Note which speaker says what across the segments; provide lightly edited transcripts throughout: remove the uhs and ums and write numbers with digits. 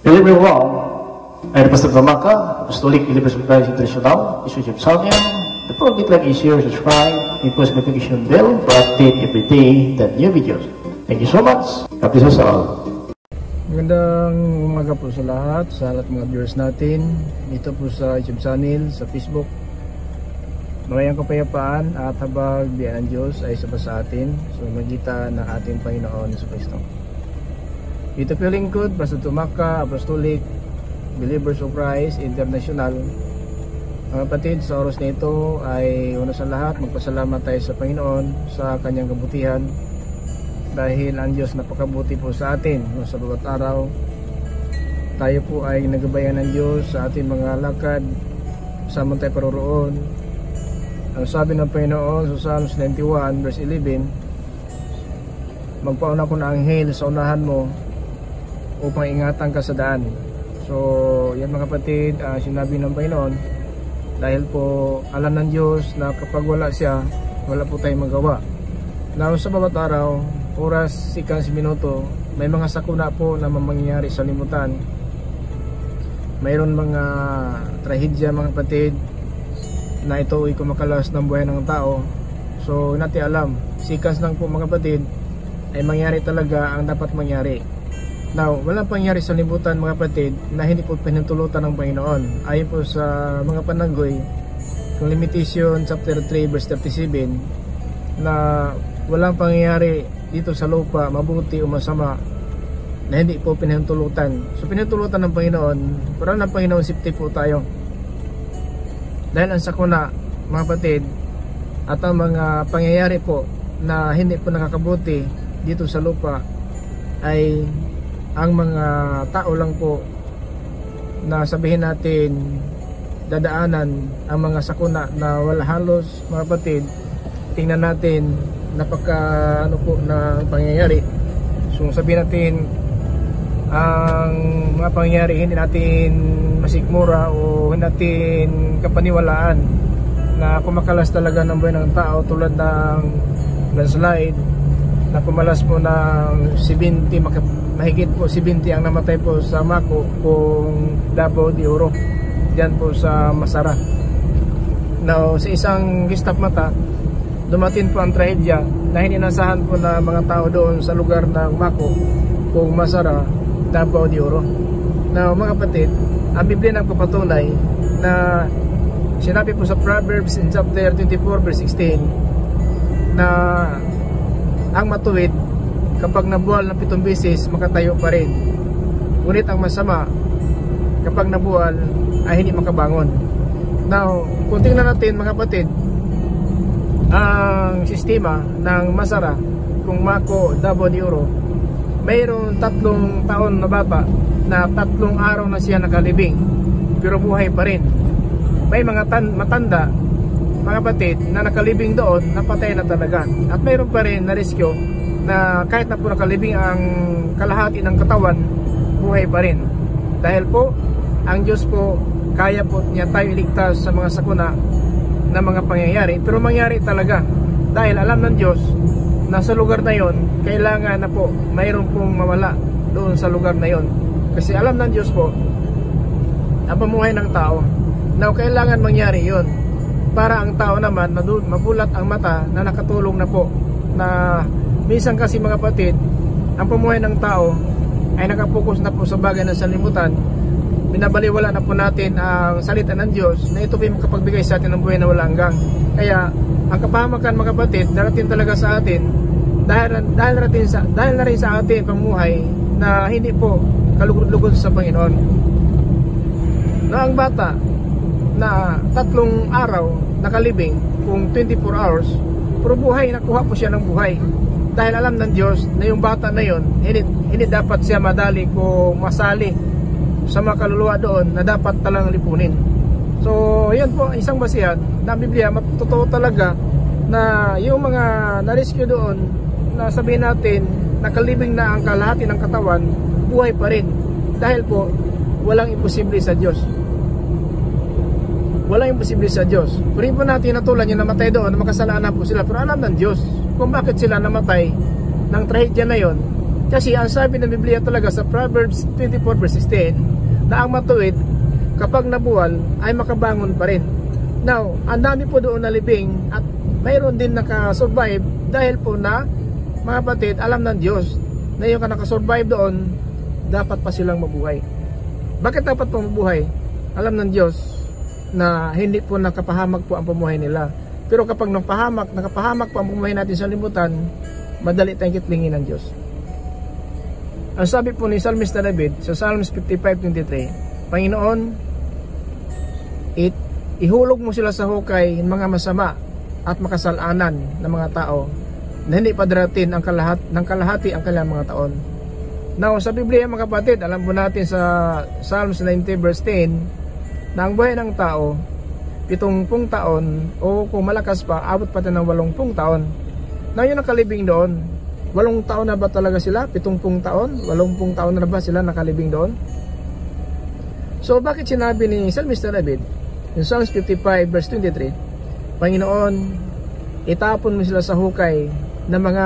Speaker 1: Hello everyone, I'm Pastor Gamaka, Apostolic Believers of Christ International, Bishop Salnian. The program like is here, subscribe, and post notification bell to update every day the new videos. Thank you so much. God bless us all.
Speaker 2: Magandang umaga po sa lahat mga viewers natin dito po sa YouTube channel, sa Facebook. Maraming kapayapaan at habag diyan ng Diyos ay sabay sa atin sa magitan ng ating Panginoon Hesus Kristo. Ito po yung lingkod, Pastor Gamaka, Apostolic Believers of Christ International. Mga kapatid, sa oras na ito ay una sa lahat magpasalamat tayo sa Panginoon sa kanyang kabutihan, dahil ang Diyos napakabuti po sa atin. Sa bawat araw tayo po ay nagabayan ng Diyos sa ating mga lakad, saan tayo paroroon. Ang sabi ng Panginoon sa Psalms 91 verse 11, magpauna ko na anghel sa unahan mo upang ingatan ka sa daan. So yan mga kapatid, sinabi ng Panginoon, dahil po alam ng Diyos na kapag wala siya, wala po tayong magawa. Now sa bawat araw, oras, seconds, minuto, may mga sakuna po na mangyayari sa limutan. Mayroon mga trahedya mga kapatid na ito ay kumakalas ng buhay ng tao. So natin alam, seconds lang po mga kapatid ay mangyari talaga ang dapat mangyari. Now, walang pangyari sa libutan mga kapatid na hindi po pinutulutan ng Panginoon. Ayon po sa mga pananggoy, kung Limitation chapter 3 verse 37, na walang pangyayari dito sa lupa, mabuti o masama, na hindi po pinutulutan. So pinutulutan ng Panginoon, para ng Panginoon safety po tayo. Dahil ang sakuna mga kapatid at ang mga pangyayari po na hindi po nakakabuti dito sa lupa ay ang mga tao lang po na sabihin natin dadaanan ang mga sakuna na wala halos mga kapatid. Tingnan natin napaka ano po na pangyayari. So sabihin natin ang mga pangyayari hindi natin masikmura o hindi natin kapaniwalaan, na kumakalas talaga ng buhay ng tao, tulad ng landslide na kumalas po ng 70, mahigit po 70 ang namatay po sa Mako kung Davao de Oro diyan po sa Masara. Now sa isang gistap mata dumating po ang trahedya na hindi nasahan po na mga tao doon sa lugar ng Mako kung Masara, Davao de Oro. Now mga kapatid, ang Biblia nagpapatunay na sinabi po sa Proverbs in chapter 24 verse 16 na ang matuwid kapag nabuwal ng 7 beses makatayo pa rin, ngunit ang masama kapag nabuwal ay hindi makabangon. Now kung tingnan natin mga kapatid ang sistema ng Masara kung Mako, Davao de Oro, mayroon 3 taon na bata na 3 araw na siya nakalibing pero buhay pa rin. May mga matanda mga kapatid na nakalibing doon, napatay na talaga, at mayroon pa rin na rescue na kahit na po nakalibing ang kalahati ng katawan, buhay pa rin. Dahil po ang Diyos po kaya po niya tayo iligtas sa mga sakuna na mga pangyayari, pero mangyari talaga dahil alam ng Diyos na sa lugar na yon kailangan na po mayroon pong mawala doon sa lugar na yon, kasi alam ng Diyos po ang pamuhay ng tao. Now kailangan mangyari yon para ang tao naman mabulat ang mata na nakatulong na po. Na minsan kasi mga kapatid, ang pamuhay ng tao ay nakapokus na po sa bagay ng salimutan. Binabaliwala na po natin ang salita ng Diyos na ito po yung makapagbigay sa atin ng buhay na walang hanggan. Kaya ang kapahamakan mga kapatid darating talaga sa atin dahil na rin sa atin pamuhay na hindi po kalugod-lugod sa Panginoon. Na ang bata na 3 araw nakalibing kung 24 hours, pero buhay, nakuha po siya ng buhay dahil alam ng Diyos na yung bata na yon hindi dapat siya madali kung masali sa mga kaluluwa doon na dapat talang lipunin. So yan po isang basihan na Biblia, totoo talaga na yung mga na-rescue doon na sabihin natin nakalibing na ang kalahati ng katawan, buhay pa rin, dahil po walang imposible sa Diyos. Walang imposible sa Diyos. Pero po natin natulad yung namatay doon, na makasalanan po sila, pero alam ng Diyos kung bakit sila namatay ng trahedya na yon. Kasi ang sabi ng Biblia talaga sa Proverbs 24 verse 16 na ang matuwid kapag nabuwal ay makabangon pa rin. Now, ang dami po doon na libing at mayroon din nakasurvive dahil po na, mga kapatid, alam ng Diyos na yung nakasurvive doon, dapat pa silang mabuhay. Bakit dapat po mabuhay? Alam ng Diyos na hindi po nakapahamak po ang pamuhay nila. Pero kapag nakapahamak po ang pamuhay natin sa limutan, madali tayong kitlingin ng Diyos. Ang sabi po ni Psalmist David sa Psalms 55:23, Panginoon, ihulog mo sila sa hukay ng mga masama at makasalanan ng mga tao na hindi padarating ng kalahati ang kanilang mga taon. Now, sa Biblia mga kapatid, alam po natin sa Psalms 90 verse 10 na ang buhay ng tao 70 taon o kung malakas pa, abot pa ng 80 taon. Now, yun nakalibing doon. 8 taon na ba talaga sila? 70 taon? 80 taon na ba sila nakalibing doon? So, bakit sinabi ni Psalmist David in Psalms 55 verse 23, Panginoon, itapon mo sila sa hukay na mga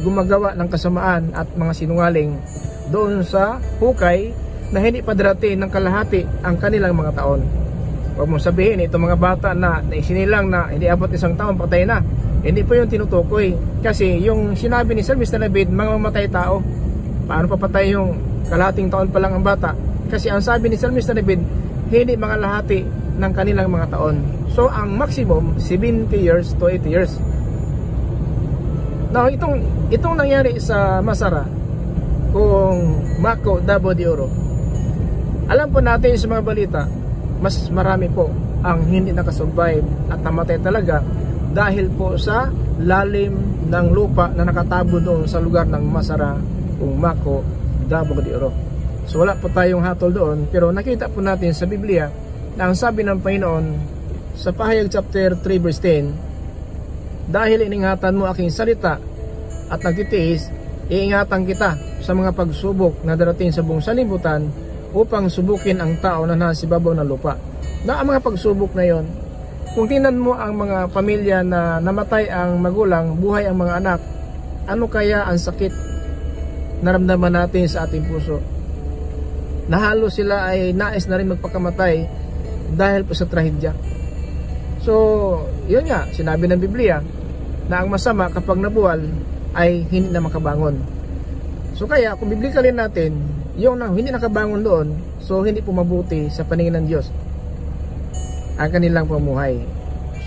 Speaker 2: gumagawa ng kasamaan at mga sinungaling doon sa hukay na hindi pa darating ng kalahati ang kanilang mga taon. Huwag mong sabihin, itong mga bata na isinilang na hindi abot 1 taon, patay na. Hindi po yung tinutukoy. Kasi yung sinabi ni Psalmist David, mga mamatay tao. Paano papatay yung kalahating taon pa lang ang bata? Kasi ang sabi ni Psalmist David, hindi mga lahati ng kanilang mga taon. So ang maximum 70 years to 80 years. Now itong nangyari sa Masara kung Mako, Davao de Oro, alam po natin sa mga balita, mas marami po ang hindi nakasurvive at namatay talaga dahil po sa lalim ng lupa na nakatabo doon sa lugar ng Masara kung Mako, Davao de Oro. So wala po tayong hatol doon, pero nakita po natin sa Biblia na ang sabi ng Panginoon sa Pahayag chapter 3 verse 10, dahil iningatan mo aking salita at nagtitiis, iingatan kita sa mga pagsubok na darating sa buong sanlibutan upang subukin ang tao na nasa ibabaw ng lupa. Na ang mga pagsubok na yon, kung tingnan mo ang mga pamilya na namatay ang magulang, buhay ang mga anak, ano kaya ang sakit naramdaman natin sa ating puso? Nahalo sila ay nais na rin magpakamatay dahil po sa trahedya. So, yun nga, sinabi ng Biblia na ang masama kapag nabuwal ay hindi na makabangon. So kaya, kung biblicalin natin, yung hindi nakabangon doon, so hindi po mabuti sa paningin ng Diyos ang kanilang pamuhay.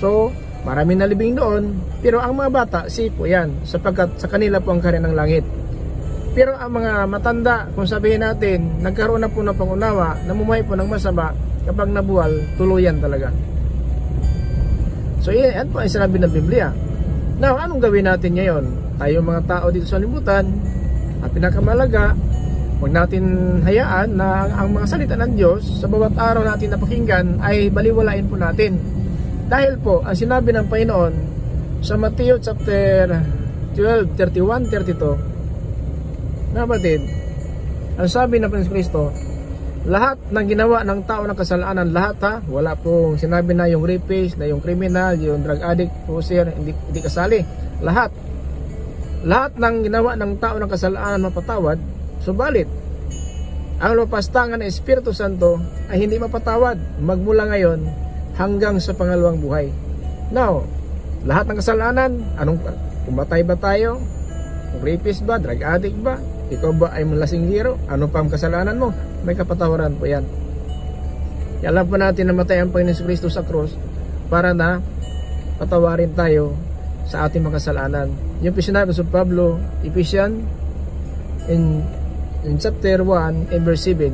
Speaker 2: So, marami na libing doon, pero ang mga bata, safe po yan, sapagkat sa kanila po ang karya ng langit. Pero ang mga matanda, kung sabihin natin, nagkaroon na po ng pangunawa, namumuhay po ng masama, kapag nabuwal, tuluyan talaga. So yan po ang sinabi ng Biblia. Now, anong gawin natin ngayon? Tayo mga tao dito sa libutan, ang pinakamalaga, huwag natin hayaan na ang mga salita ng Diyos sa bawat araw natin napakinggan ay baliwalain po natin. Dahil po, ang sinabi ng Panginoon sa Mateo chapter 12, 31, 32, na batid, ang sabi ng Panginoon Kristo, lahat ng ginawa ng tao ng kasalanan, lahat ha, wala pong sinabi na yung rapist, na yung criminal, yung drug addict, poser, hindi kasali. Lahat ng ginawa ng tao ng kasalanan mapatawad, subalit ang lupastangan ng Espiritu Santo ay hindi mapatawad magmula ngayon hanggang sa pangalawang buhay. Now, lahat ng kasalanan, kung batay ba tayo, kung rapist ba, drug addict ba, ikaw ba ay malasinggero, ano pa ang kasalanan mo, may kapatawaran po yan. Kaya alam po natin na matay ang Panginoon Kristo sa krus para na patawarin tayo sa ating mga kasalanan. Yung sinabi sa Pablo, Ephesians in chapter 1 and verse 7,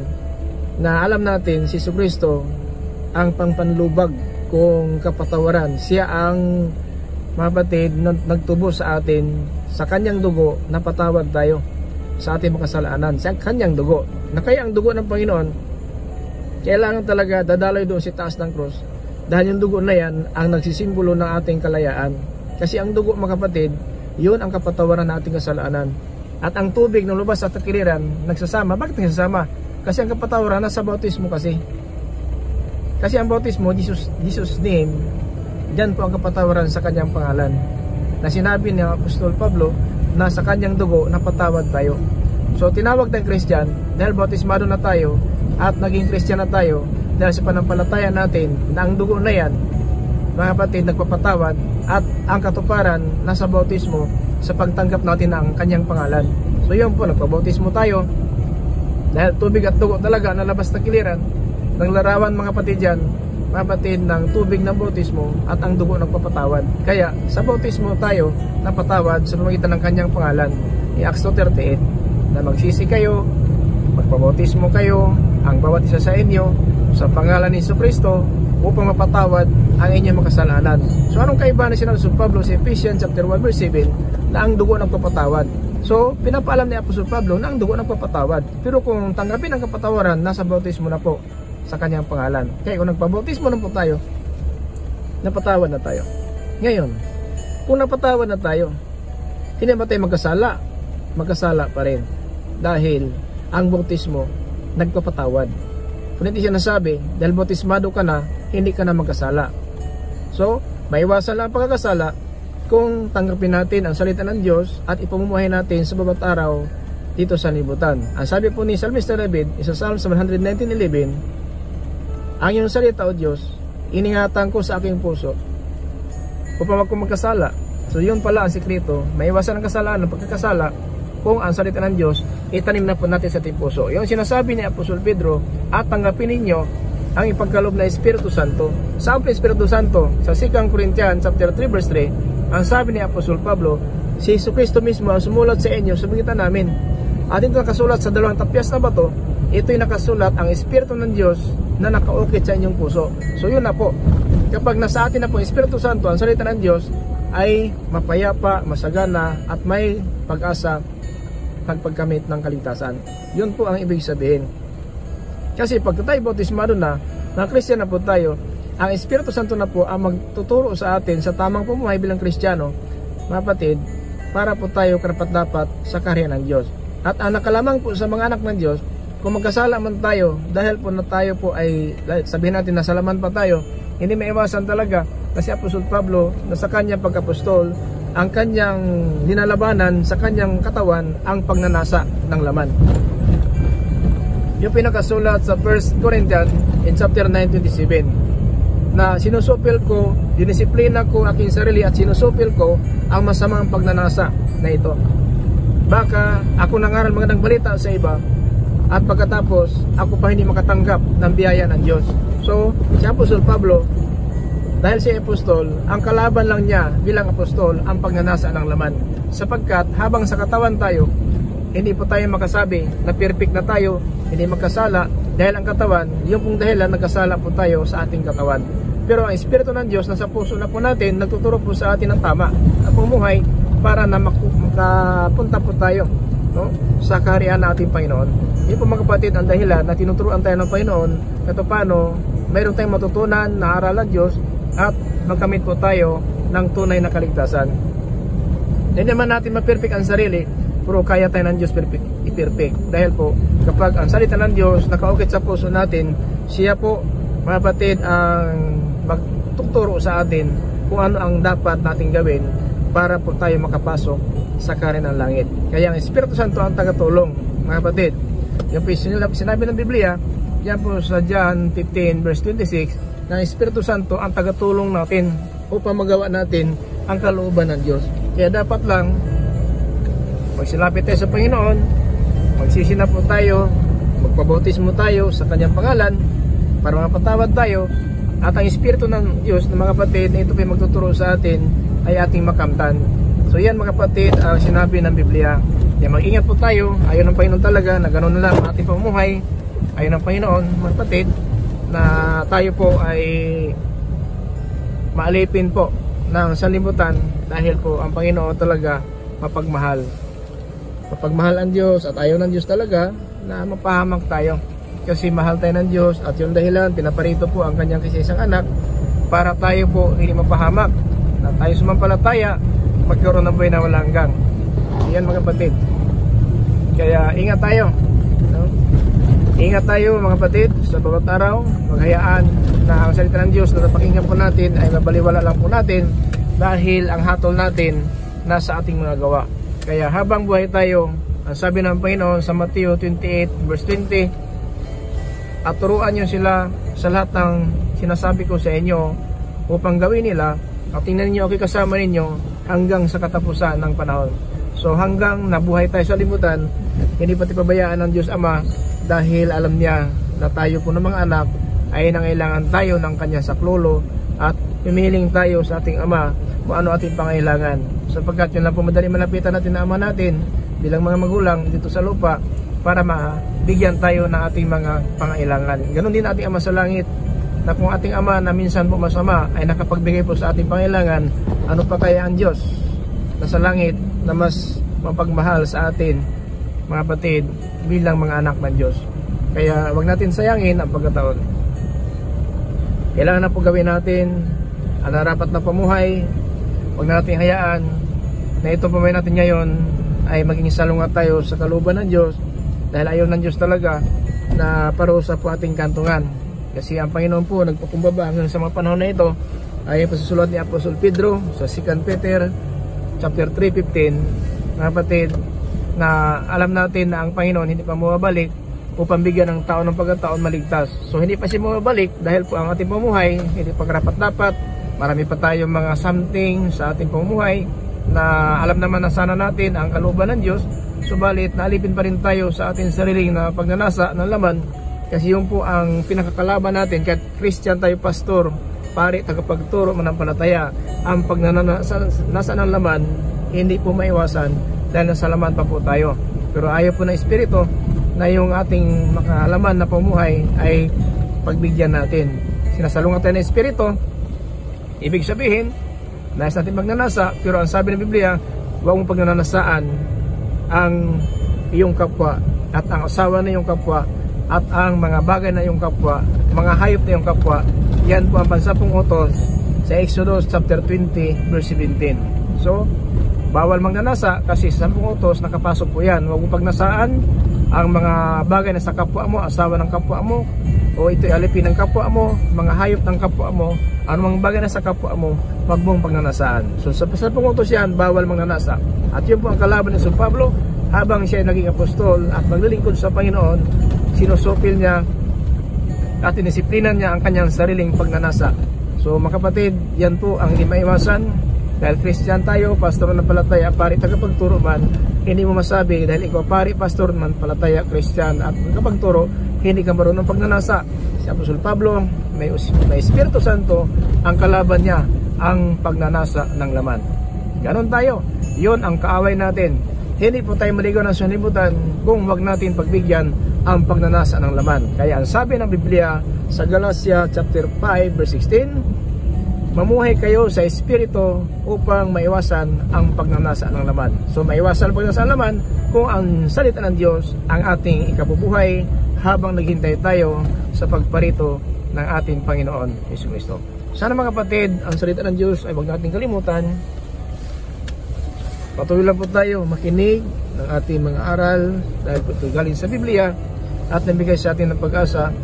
Speaker 2: na alam natin si Kristo ang pangpanlubag kung kapatawaran. Siya ang, mga batid, nagtubo sa atin sa kanyang dugo na patawad tayo sa ating mga kasalanan. Sa kanyang dugo, na kaya ang dugo ng Panginoon kailangan talaga dadaloy doon sa taas ng krus, dahil yung dugo na yan ang nagsisimbolo ng ating kalayaan. Kasi ang dugo, mga kapatid, yun ang kapatawaran ng ating kasalanan. At ang tubig na lumabas sa takiliran nagsasama. Bakit nagsasama? Kasi ang kapatawaran nasa bautismo kasi ang bautismo, Jesus name, diyan po ang kapatawaran sa kanyang pangalan, na sinabi ni Apostol Pablo na sa kanyang dugo napatawad tayo. So tinawag tayong Christian dahil bautismado na tayo at naging Christian na tayo dahil sa panampalataya natin na ang dugo na yan, mga kapatid, nagpapatawad at ang katuparan nasa bautismo sa pagtanggap natin ng kanyang pangalan. So yun po, nagpabautismo tayo dahil tubig at dugo talaga nalabas na kiliran ng larawan, mga kapatid, yan, mga kapatid, ng tubig ng bautismo at ang dugo nagpapatawad. Kaya sa bautismo tayo napatawad sa pamamagitan ng kanyang pangalan, ni Acts 2:38, na magsisi kayo, magpabautismo kayo, ang bawat isa sa inyo, sa pangalan ni Jesucristo, upang mapatawad ang inyong makasalanan. So anong kaibahan na sinabi ni Pablo sa Ephesians chapter 1 verse 7 na ang dugo nagpapatawad? So pinapaalam ni Apostol Pablo na ang dugo nagpapatawad. Pero kung tanggapin ang kapatawaran, nasa bautismo na po sa kanyang pangalan. Kaya kung nagpabautismo na po tayo, napatawad na tayo. Ngayon, kung napatawad na tayo, hindi ba tayo magkasala? Magkasala pa rin. Dahil ang bautismo nagpapatawad. Kung hindi siya nasabi, dahil bautismado ka na, hindi ka na magkasala. So, maiwasan lang ang pagkakasala kung tanggapin natin ang salita ng Diyos at ipamumuhay natin sa bawat araw dito sa libutan. Ang sabi po ni Psalmista David, sa Psalm 119:11, ang iyong salita, O Diyos, iningatan ko sa aking puso upang ako magkasala. So yun pala ang sikreto, maiwasan ang kasalanan, ang pagkakasala, kung ang salita ng Diyos itanim na po natin sa ating puso. Yung sinasabi ni Apostol Pedro, at tanggapin ninyo ang ipagkaloob na Espiritu Santo. Sa Espiritu Santo, sa 2 Corinthians chapter 3 verse 3, ang sabi ni Apostol Pablo, si Jesucristo mismo ang sumulat sa inyo sa pagitan namin. At ito nakasulat sa 2 tapyas na bato, ito'y nakasulat ang Espiritu ng Diyos na nakaukit sa inyong puso. So yun na po, kapag nasa atin na po Espiritu Santo, ang salita ng Diyos ay mapayapa, masagana at may pag-asa pagkamit ng kaligtasan. Yun po ang ibig sabihin. Kasi pag tayo bautismado na, mga Kristiyan na po tayo, ang Espiritu Santo na po ang magtuturo sa atin sa tamang pamumuhay bilang Kristiyano, mga kapatid, para po tayo karapat-dapat sa kaharian ng Diyos. At ang nakalamang po sa mga anak ng Diyos, kung magkasala man tayo, dahil po na tayo po ay, sabihin natin, nasalaman pa tayo, hindi maiwasan talaga na si Apostol Pablo, na sa kanyang pagkapostol, ang kanyang linalabanan sa kanyang katawan ang pagnanasa ng laman. Yung pinakasulat sa 1 Corinthians in chapter 9:27, na sinusupil ko, dinisiplina ko aking sarili at sinusupil ko ang masamang pagnanasa na ito. Baka ako nangaral magandang balita sa iba at pagkatapos ako pa hindi makatanggap ng biyaya ng Diyos. So si Apostol Pablo, dahil si apostol, ang kalaban lang niya bilang apostol ang pagnanasa ng laman. Sapagkat habang sa katawan tayo, hindi po tayo makasabi na perfect na tayo, hindi magkasala, dahil ang katawan, yung pong dahilan nagkasala po tayo sa ating katawan. Pero ang Espiritu ng Diyos nasa puso na po natin, nagtuturo po sa atin ng tama at pumuhay para na makapunta po tayo, no, sa kaharian ng ating Panginoon. Yun po, mga kapatid, ang dahilan na tinuturuan tayo ng Panginoon kung paano mayroon tayong matutunan na aral ng Diyos at magkamit po tayo ng tunay na kaligtasan. Hindi naman natin ma-perfect ang sarili, pero kaya tayo ng Diyos i-perfect. Dahil po, kapag ang salita ng Diyos nakaukit sa puso natin, siya po, mga kapatid, ang magtuturo sa atin kung ano ang dapat nating gawin para po tayo makapasok sa kaharian ng langit. Kaya ang Espiritu Santo ang tagatulong, mga kapatid. Yan po sinabi ng Biblia, yan po sa John 15 verse 26, na Espiritu Santo ang tagatulong natin upang magawa natin ang kalooban ng Diyos. Kaya dapat lang magsilapit tayo sa Panginoon, magsisina po tayo, magpabautismo tayo sa kanyang pangalan para mapatawad tayo, at ang Espiritu ng Diyos na mga kapatid na ito pa magtuturo sa atin ay ating makamtan. So yan, mga kapatid, ang sinabi ng Biblia. Kaya mag-ingat po tayo, ayaw ng Panginoon talaga na ganoon na lang ang ating pamumuhay, ayaw ng Panginoon, mga kapatid, na tayo po ay maalipin po ng sanlibutan, dahil po ang Panginoon talaga mapagmahal. Mapagmahal ang Diyos at ayaw ng Diyos talaga na mapahamak tayo, kasi mahal tayo ng Diyos at yung dahilan pinaparito po ang kanyang isa-isang anak para tayo po hindi mapahamak, na tayo sumampalataya magkaroon ng buhay na walang hanggan. Yan, mga kapatid, kaya ingat tayo, no? Ingat tayo, mga kapatid, sa bawat araw. Maghayaan na ang salita ng Diyos na napakinggan po natin ay mabaliwala lang po natin, dahil ang hatol natin nasa ating mga gawa. Kaya habang buhay tayo Ang sabi ng Panginoon sa Matthew 28 verse 20, at turuan nyo sila sa lahat ng sinasabi ko sa inyo upang gawin nila, at tingnan niyo ako'y kasama ninyo hanggang sa katapusan ng panahon. So hanggang nabuhay tayo sa limutan, hindi pati pabayaan ng Diyos Ama, dahil alam niya na tayo po ng mga anak ay nangailangan tayo ng kanyang saklolo, at pimiling tayo sa ating Ama kung ano ating pangailangan, sapagkat yun lang po madali malapitan natin na Ama natin bilang mga magulang dito sa lupa, para mabigyan tayo ng ating mga pangailangan. Ganon din ating Ama sa langit, na kung ating Ama na minsan po masama ay nakapagbigay po sa ating pangailangan, ano pa kaya ang Diyos na sa langit na mas mapagmahal sa atin, mga kapatid, bilang mga anak ng Diyos. Kaya wag natin sayangin ang pagkataon. Kailangan na po gawin natin ang narapat na pamuhay. Wag natin hayaan na itong pamuhay natin ngayon ay maging salungat tayo sa kalooban ng Diyos, dahil ayaw ng Diyos talaga na parusa po ating kantungan. Kasi ang Panginoon po nagpakumbaba hanggang sa mga panahon na ito, ay pasasulat ni Apostol Pedro sa 2 Peter chapter 3:15, mga kapatid, na alam natin na ang Panginoon hindi pa mababalik upang bigyan ng tao ng pagkataon maligtas. So hindi pa siya mababalik dahil po ang ating pamumuhay hindi pa karapat-dapat. Marami pa tayong mga something sa ating pamumuhay na alam naman na sana natin ang kalooban ng Diyos, subalit naalipin pa rin tayo sa ating sariling na pagnanasa ng laman, kasi yun po ang pinakakalaban natin. Kahit Christian tayo, pastor, pari, tagapagturo, manampalataya, ang pagnanasa ng laman hindi po maiwasan dahil nasa laman pa po tayo. Pero ayaw po ng Espiritu na yung ating makalaman na pamumuhay ay pagbigyan natin. Sinasalungat tayo ng Espiritu, ibig sabihin nais natin magnanasa, pero ang sabi ng Biblia, huwag mong pagnanasaan ang iyong kapwa at ang asawa na iyong kapwa at ang mga bagay na iyong kapwa, mga hayop na iyong kapwa. Yan po ang pansapong utos sa Exodus chapter 20 verse 17. So bawal magnanasa kasi sa 10 utos nakapasok po yan. Huwag mong pagnasaan ang mga bagay na sa kapwa mo, asawa ng kapwa mo, o ito'y alipin ng kapwa mo, mga hayop ng kapwa mo, anumang bagay na sa kapwa mo, huwag mong pagnanasaan. So sa 10 utos yan, bawal magnanasa. At yun po ang kalaban ni San Pablo habang siya ay naging apostol at maglilingkod sa Panginoon. Sinusupil niya at dinisiplinan niya ang kanyang sariling pagnanasa. So mga kapatid, yan po ang hindi maiwasan. Dahil Christian tayo, pastor na palataya, pari, tagapagturo man, hindi mo masabi dahil ikaw pari, pastor man, palataya, Christian at tagapagturo, hindi ka marunong pagnanasa. Si Apostol Pablo, may Espiritu Santo, ang kalaban niya ang pagnanasa ng laman. Ganon tayo. Yon ang kaaway natin. Hindi po tayo maligaw ng sunibutan kung wag natin pagbigyan ang pagnanasa ng laman. Kaya ang sabi ng Biblia sa Galatia chapter 5 verse 16, mamuhay kayo sa Espiritu upang maiwasan ang pagnanasa ng laman. So maiwasan ang pagnanasa ng laman kung ang salita ng Diyos ang ating ikabubuhay habang naghintay tayo sa pagparito ng ating Panginoon Jesucristo. Sana mga kapatid, ang salita ng Diyos ay huwag nating kalimutan. Patuloy lang po tayo makinig ng ating mga aral dahil po ito galing sa Biblia at nabigay sa atin ng pag-asa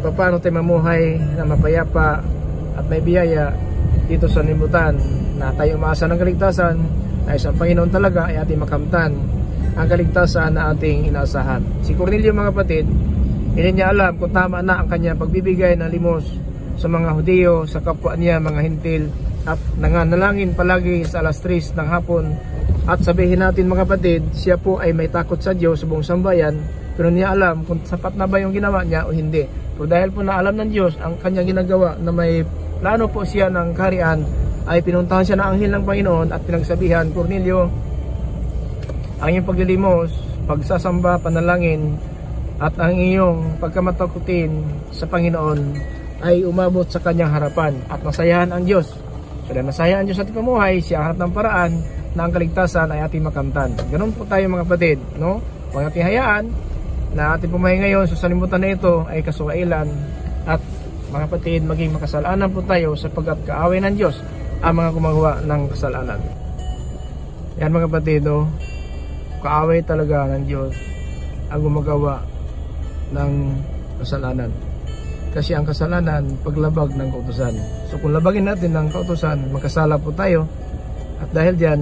Speaker 2: paano tayo mamuhay na mapayapa at may biyaya dito sa limutan, na tayo umaasa ng kaligtasan na isang Panginoon talaga ay ating makamtan ang kaligtasan na ating inaasahan. Si Cornelio mga kapatid, hindi niya alam kung tama na ang kanyang pagbibigay ng limos sa mga Hudyo, sa kapwa niya mga Hintil, at nanganalangin palagi sa alas 3 ng hapon. At sabihin natin mga kapatid, siya po ay may takot sa Diyos sa buong sambayan, pero niya alam kung sapat na ba yung ginawa niya o hindi. Pero dahil po na alam ng Diyos ang kanyang ginagawa na may plano po siya ng kaharian, ay pinuntahan siya ng anghel ng Panginoon at pinagsabihan, Cornelio, ang iyong paglilimos, pagsasamba, panalangin at ang iyong pagkamatakutin sa Panginoon ay umabot sa kanyang harapan at nasayahan ang Diyos. So dahil nasayahan ang Diyos sa ating pamuhay, siya hanap ng paraan na ang kaligtasan ay ating makamtan. Ganun po tayo mga kapatid, no? Huwag natin hayaan na ating pumahay ngayon sa salimutan na ito ay kasukailan, at mga kapatid, maging makasalanan po tayo sapagkat kaaway ng Diyos ang mga gumagawa ng kasalanan. Yan mga kapatid, no? Kaaway talaga ng Diyos ang gumagawa ng kasalanan. Kasi ang kasalanan, paglabag ng kautusan. So kung labagin natin ng kautusan, magkasala po tayo. At dahil diyan,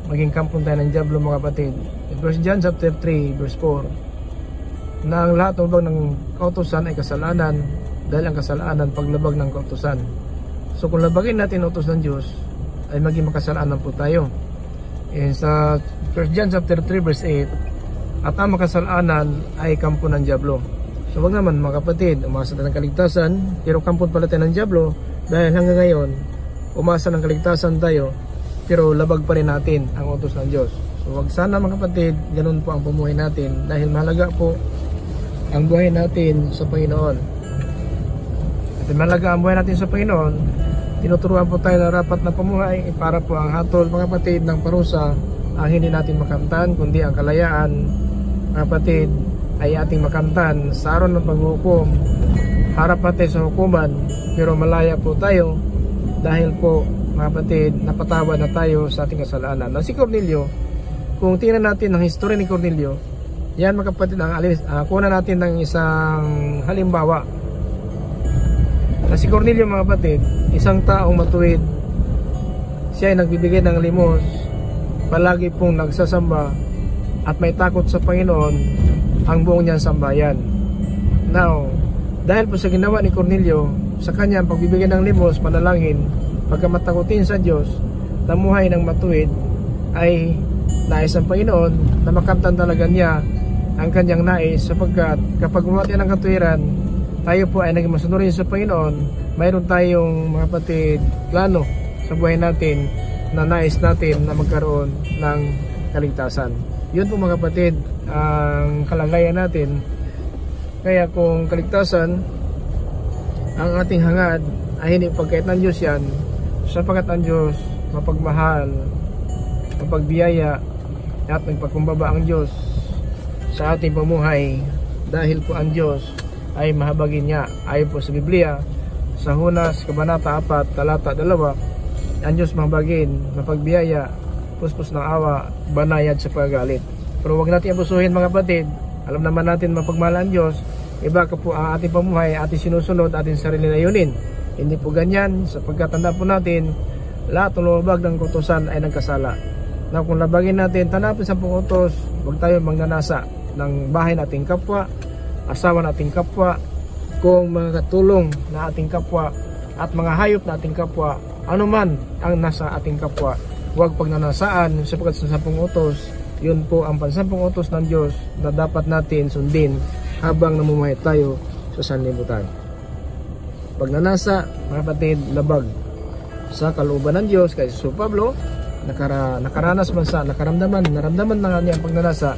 Speaker 2: maging kampon tayo ng dyablo mga kapatid. 1 John chapter 3 verse 4 na ang lahat ng labag ng kautusan ay kasalanan, dahil ang kasalanan paglabag ng kautusan. So kung labagin natin utos ng Diyos, ay maging makasalanan po tayo. And sa 1 John chapter 3 verse 8, at ang makasalanan ay kampo ng diablo. So wag naman mga kapatid, umasa tayo ng kaligtasan, pero kampo pala tayo ng diablo, dahil hanggang ngayon umasa ng kaligtasan tayo, pero labag pa rin natin ang utos ng Diyos. So wag sana mga kapatid, ganun po ang pumuhay natin, dahil mahalaga po ang buhay natin sa Panginoon. At mahalaga ang buhay natin sa Panginoon, tinuturuan po tayo na rapat na pamuhay para po ang hatol mga kapatid ng parusa ang hindi natin makamtan, kundi ang kalayaan mga kapatid ay ating makamtan sa araw ng paghuhukom. Harap natin sa hukuman, pero malaya po tayo dahil po mga kapatid napatawad na tayo sa ating kasalanan. Na si Cornelio, kung tingnan natin ang history ni Cornelio, yan mga kapatid, kuha natin ng isang halimbawa. Na si Cornelio mga kapatid, isang taong matuwid, siya ay nagbibigay ng limos, palagi pong nagsasamba at may takot sa Panginoon ang buong niyang sambayan. Now, dahil po sa ginawa ni Cornelio, sa kanyang pagbibigay ng limos, panalangin, pagkamatakutin sa Diyos, namuhay ng matuwid, ay nais ang Panginoon na makamtan talaga niya ang kanyang nais, sapagkat kapag bumati ng katuwiran, tayo po ay naging masunurin sa Panginoon, mayroon tayong mga kapatid plano sa buhay natin na nais natin na magkaroon ng kaligtasan. Yun po mga kapatid ang kalagayan natin. Kaya kung kaligtasan ang ating hangad ay hindi pagkait ng Diyos yan, sapagkat ang Diyos mapagmahal, mapagbiyaya at nagpakumbaba ang Diyos sa ating pamuhay, dahil po ang Diyos ay mahabagin niya. Ayon po sa Biblia sa Hunas Kabanata 4 talata 2, ang Diyos mahabagin, mapagbiyaya, puspos ng awa, banayad sa paggalit. Pero wag natin abusuhin mga kapatid. Alam naman natin mapagmahal ang Diyos, iba ka po ang ating pamuhay, ating sinusunod, ating sarili na yunin. Hindi po ganyan, sapagkat tanda po natin lahat ng lumabag ng kautusan ay nagkasala. Na kung labagin natin, tanapin sa utos, huwag tayo magnanasa ng bahay nating kapwa, asawa nating kapwa, kung mga katulong na ating kapwa at mga hayop na ating kapwa, anuman ang nasa ating kapwa, huwag pagnanasaan, sapagkat sa 10 utos, yun po ang 10 utos ng Diyos na dapat natin sundin habang namumuhay tayo sa sanlibutan. Pagnanasa, mga kapatid, labag sa kalooban ng Diyos. Kay Jesus Pablo, nakaranas man sa, naramdaman na nga niya ang pagnanasa,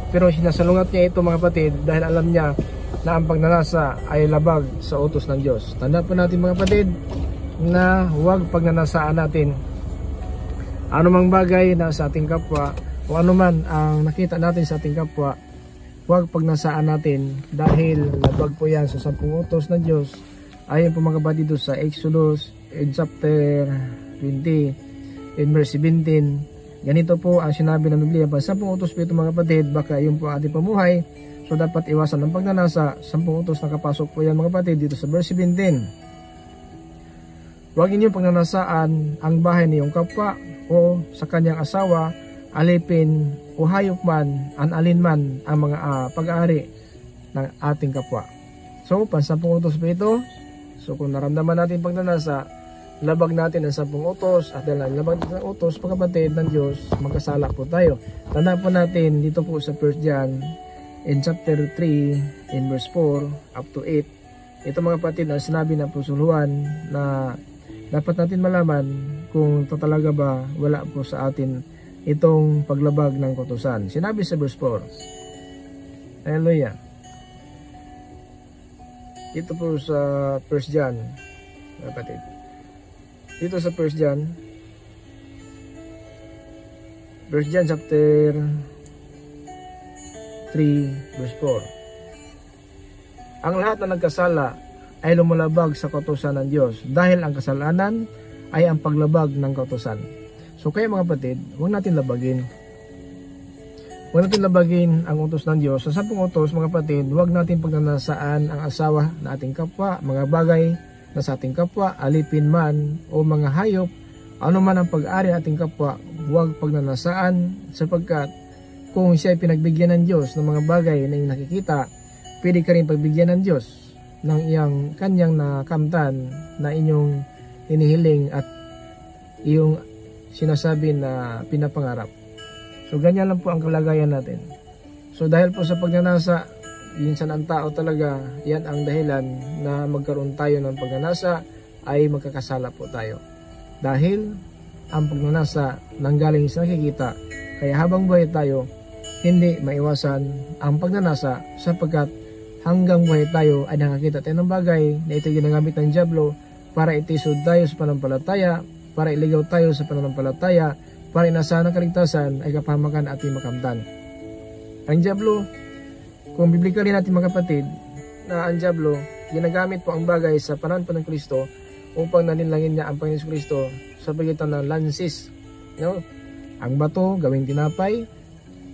Speaker 2: pero sinasalungat niya ito mga kapatid dahil alam niya na ang pagnanasa ay labag sa utos ng Diyos. Tanda po natin mga kapatid na huwag pagnanasaan natin anumang bagay na sa ating kapwa o anuman ang nakita natin sa ating kapwa, huwag pagnasaan natin dahil labag po yan sa 10 utos ng Diyos. Ayon po mga kapatid sa Exodus in chapter 20 in verse 17, ganito po ang sinabi ng Biblia, pa 10 utos po ito mga kapatid, baka yun po ating pamuhay. So dapat iwasan ng pagnanasa. 10 utos nakapasok po yan mga kapatid dito sa verse 17. Huwag inyong pagnanasaan ang bahay niyong kapwa o sa kanyang asawa, alipin o hayop man, an alin man ang mga pag-aari ng ating kapwa. So 10 utos po ito. So kung naramdaman natin pagnanasa, labag natin ang 10 utos, at dahil labag natin ang utos, pagkapatid ng Diyos, magkasala po tayo. Tandaan po natin dito po sa 1 John in chapter 3 in verse 4 up to 8. Ito mga kapatid ang sinabi ng pusuluhan na dapat natin malaman kung talaga ba wala po sa atin itong paglabag ng kautusan. Sinabi sa verse 4. Hallelujah. Ito po sa 1 John, kapatid. Dito sa 1 John, 1 John chapter 3 verse 4. Ang lahat na nagkasala ay lumalabag sa kautusan ng Diyos, dahil ang kasalanan ay ang paglabag ng kautusan. So kaya mga kapatid, huwag natin labagin. Huwag natin labagin ang utos ng Diyos. Sa 10 utos mga kapatid, huwag natin pagnanasaan ang asawa na ating kapwa, mga bagay na sa ating kapwa, alipin man o mga hayop, ano man ang pag-ari ating kapwa, huwag pagnanasaan, sapagkat kung siya ay pinagbigyan ng Diyos ng mga bagay na iyong nakikita, pwede ka rin pagbigyan ng Diyos ng iyang kanyang nakamtan na inyong hinihiling at iyong sinasabi na pinapangarap. So ganyan lang po ang kalagayan natin. So dahil po sa pagnanasa, minsan ang tao talaga, yan ang dahilan na magkaroon tayo ng pagnanasa, ay magkakasala po tayo. Dahil ang pagnanasa nanggaling sa nakikita, kaya habang buhay tayo, hindi maiwasan ang pagnanasa sapagkat hanggang buhay tayo ay nakakita tayo ng bagay na ito ginagamit ng dyablo para itisod tayo sa pananampalataya, para iligaw tayo sa pananampalataya, para inasahan ng kaligtasan ay kapahamakan at makamtan. Ang dyablo, kung biblikali natin mga kapatid, na ang dyablo, ginagamit po ang bagay sa panahon po ng Kristo upang naninlangin niya ang Panginoon Kristo sa pagitan ng lansis. No? Ang bato, gawing tinapay,